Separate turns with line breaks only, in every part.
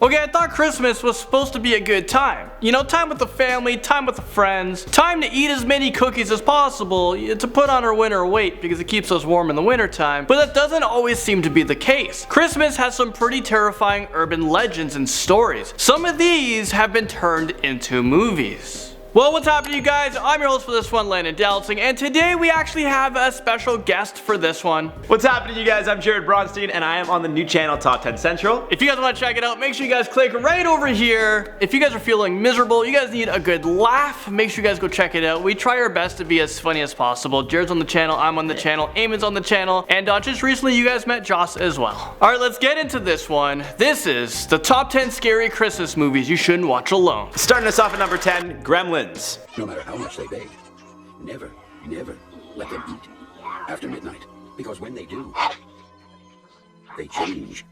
Okay, I thought Christmas was supposed to be a good time. You know, time with the family, time with the friends, time to eat as many cookies as possible to put on our winter weight because it keeps us warm in the winter time. But that doesn't always seem to be the case. Christmas has some pretty terrifying urban legends and stories. Some of these have been turned into movies. Well, what's happening, you guys? I'm your host for this one, Landon Dalsing, and today we actually have a special guest for this one.
What's happening, you guys? I'm Bronstien, and I am on the new channel Top 10 Central.
If you guys want to check it out, make sure you guys click right over here. If you guys are feeling miserable, you guys need a good laugh, make sure you guys go check it out. We try our best to be as funny as possible. Jared's on the channel, I'm on the channel, Eamon's on the channel, and just recently you guys met Joss as well. Alright, let's get into this one. This is the top 10 scary Christmas movies you shouldn't watch alone.
Starting us off at number 10, Gremlins.
No matter how much they beg, never let them eat after midnight, because when they do, they change.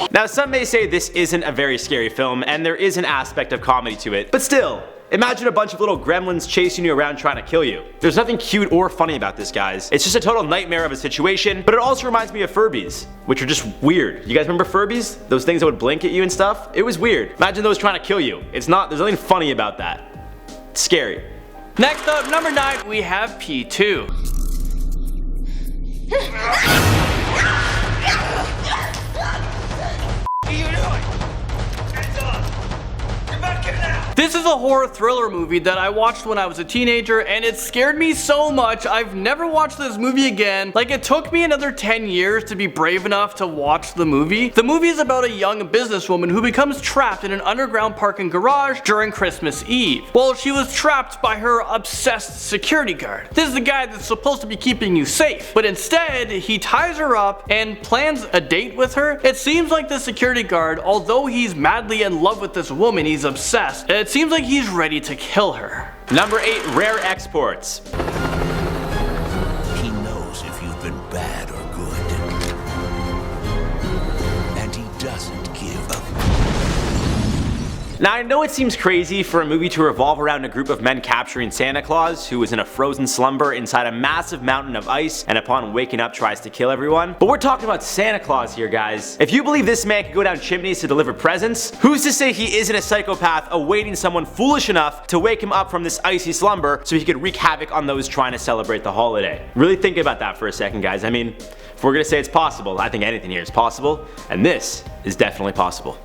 Now, some may say this isn't a very scary film, and there is an aspect of comedy to it, but still, imagine a bunch of little gremlins chasing you around trying to kill you. There's nothing cute or funny about this, guys. It's just a total nightmare of a situation, but it also reminds me of Furbies, which are just weird. You guys remember Furbies? Those things that would blink at you and stuff? It was weird. Imagine those trying to kill you. There's nothing funny about that. It's scary.
Next up, number 9, we have P2. This is a horror thriller movie that I watched when I was a teenager, and it scared me so much I've never watched this movie again. Like, it took me another 10 years to be brave enough to watch the movie. The movie is about a young businesswoman who becomes trapped in an underground parking garage during Christmas Eve. Well, she was trapped by her obsessed security guard. This is the guy that's supposed to be keeping you safe, but instead he ties her up and plans a date with her. It seems like the security guard, although he's madly in love with this woman, he's obsessed. It seems like he's ready to kill her.
Number 8, Rare Exports.
He knows if you've been bad or good. And he doesn't give up.
Now, I know it seems crazy for a movie to revolve around a group of men capturing Santa Claus, who is in a frozen slumber inside a massive mountain of ice and upon waking up tries to kill everyone. But we're talking about Santa Claus here, guys. If you believe this man can go down chimneys to deliver presents, who's to say he isn't a psychopath awaiting someone foolish enough to wake him up from this icy slumber so he could wreak havoc on those trying to celebrate the holiday? Really think about that for a second, guys. I mean, if we're gonna say it's possible, I think anything here is possible, and this is definitely possible.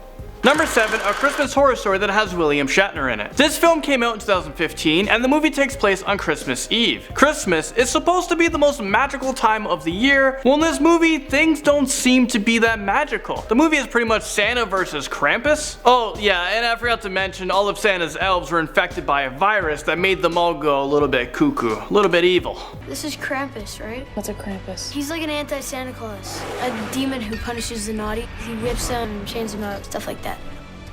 Number 7, a Christmas horror story that has William Shatner in it. This film came out in 2015, and the movie takes place on Christmas Eve. Christmas is supposed to be the most magical time of the year. Well, in this movie, things don't seem to be that magical. The movie is pretty much Santa versus Krampus. Oh yeah, and I forgot to mention, all of Santa's elves were infected by a virus that made them all go a little bit cuckoo, a little bit evil.
This is Krampus, right?
What's a Krampus?
He's like an anti-Santa Claus. A demon who punishes the naughty. He whips them, chains them up, stuff like that.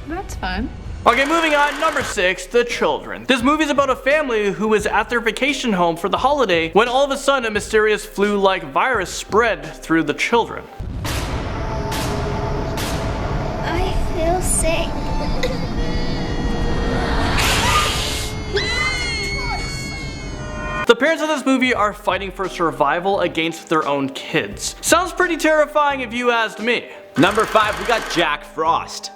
That's fun.
Okay, moving on, number 6, The Children. This movie is about a family who was at their vacation home for the holiday when all of a sudden a mysterious flu-like virus spread through the children.
I feel sick.
The parents of this movie are fighting for survival against their own kids. Sounds pretty terrifying if you asked me.
Number 5, we got Jack Frost.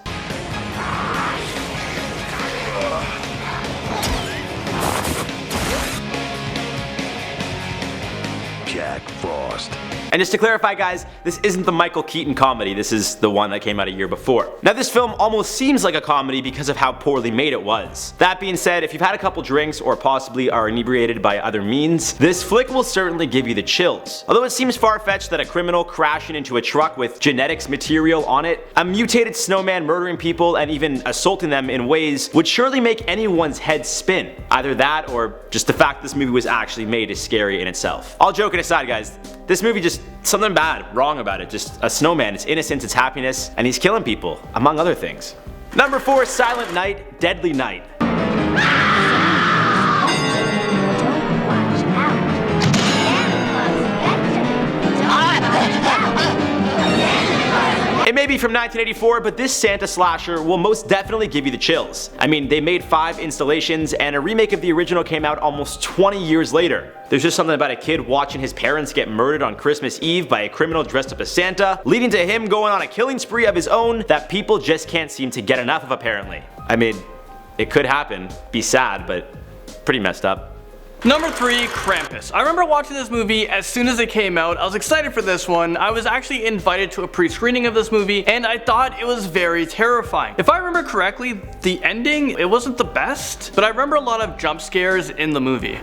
Jack Frost.
And just to clarify, guys, this isn't the Michael Keaton comedy, this is the one that came out a year before. Now, this film almost seems like a comedy because of how poorly made it was. That being said, if you've had a couple drinks or possibly are inebriated by other means, this flick will certainly give you the chills. Although it seems far-fetched that a criminal crashing into a truck with genetics material on it, a mutated snowman murdering people and even assaulting them in ways would surely make anyone's head spin. Either that or just the fact this movie was actually made is scary in itself. All joking aside, guys, this movie just something bad, wrong about it. Just a snowman, it's innocence, it's happiness, and he's killing people, among other things. Number 4, Silent Night, Deadly Night. It may may be from 1984, but this Santa slasher will most definitely give you the chills. I mean, they made 5 installations, and a remake of the original came out almost 20 years later. There's just something about a kid watching his parents get murdered on Christmas Eve by a criminal dressed up as Santa, leading to him going on a killing spree of his own that people just can't seem to get enough of apparently. I mean, it could happen, be sad, but pretty messed up.
Number 3, Krampus. I remember watching this movie as soon as it came out. I was excited for this one. I was actually invited to a pre-screening of this movie, and I thought it was very terrifying. If I remember correctly, the ending, it wasn't the best, but I remember a lot of jump scares in the movie.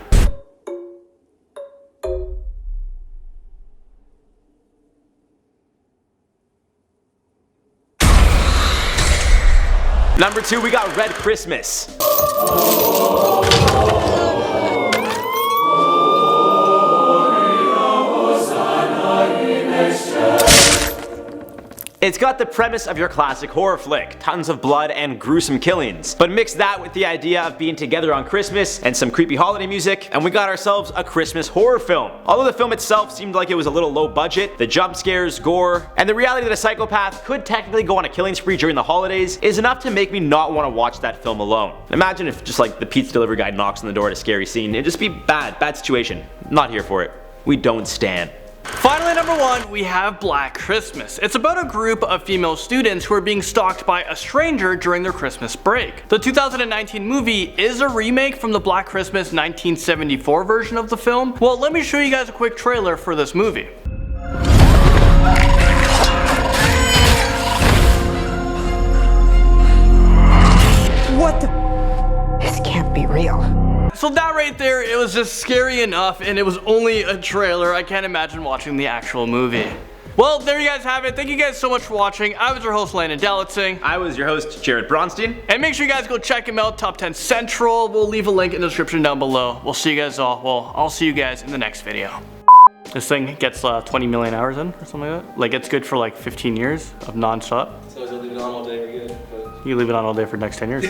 Number 2, we got Red Christmas. It's got the premise of your classic horror flick, tons of blood and gruesome killings, but mix that with the idea of being together on Christmas and some creepy holiday music, and we got ourselves a Christmas horror film. Although the film itself seemed like it was a little low budget, the jump scares, gore, and the reality that a psychopath could technically go on a killing spree during the holidays is enough to make me not want to watch that film alone. Imagine if just like the pizza delivery guy knocks on the door at a scary scene. It'd just be bad situation. Not here for it. We don't stand.
Finally, number 1, we have Black Christmas. It's about a group of female students who are being stalked by a stranger during their Christmas break. The 2019 movie is a remake from the Black Christmas 1974 version of the film. Well, let me show you guys a quick trailer for this movie.
What the? This can't be real.
So that right there, it was just scary enough, and it was only a trailer. I can't imagine watching the actual movie. Well, there you guys have it. Thank you guys so much for watching. I was your host, Landon Delitzing.
I was your host, Jared Bronstien.
And make sure you guys go check him out, Top 10 Central. We'll leave a link in the description down below. We'll see you guys all. Well, I'll see you guys in the next video. This thing gets 20 million hours in, or something like that. Like, it's good for like 15 years of non-stop.
So I was leave it on all day, we're good. But
You leave it on all day for the next 10 years.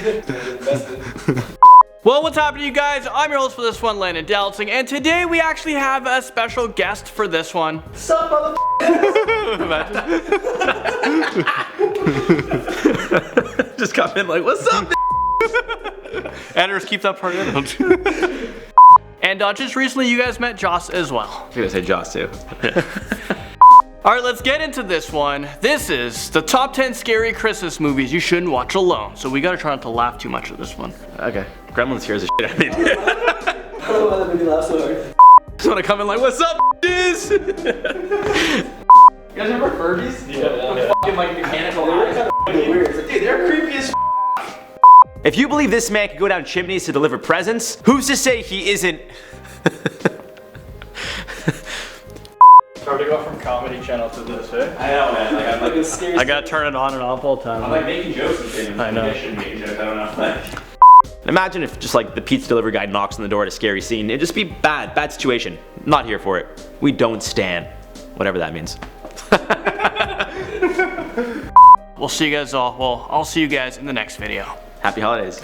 Well, what's happening, you guys? I'm your host for this one, Landon Delitzing, and today we actually have a special guest for this one.
sup,
Just come in like, what's up?
Editors, keep that part in. And just recently, you guys met Joss as well.
I was gonna say Joss too.
Alright, let's get into this one. This is the top 10 scary Christmas movies you shouldn't watch alone. So we gotta try not to laugh too much at this one.
Okay. Gremlins scares the shit out of me.
I don't know why that made me laugh so hard.
Just wanna come in like, what's up, dudes?
You guys remember Furbies? Yeah.
Fucking like mechanical eyes.
Weird. It's like,
Dude, they're creepy as If you believe this man could go down chimneys to deliver presents, who's to say he isn't?
Hard to go from comedy channel to this, eh?
I know, man. Like, I'm like,
it's scary.
I gotta turn it on and off all the time.
I'm like making jokes and things.
I know.
I shouldn't make jokes, I don't know. Imagine if just like the pizza delivery guy knocks on the door at a scary scene. It'd just be bad situation. Not here for it. We don't stand. Whatever that means.
We'll see you guys all. Well, I'll see you guys in the next video.
Happy holidays.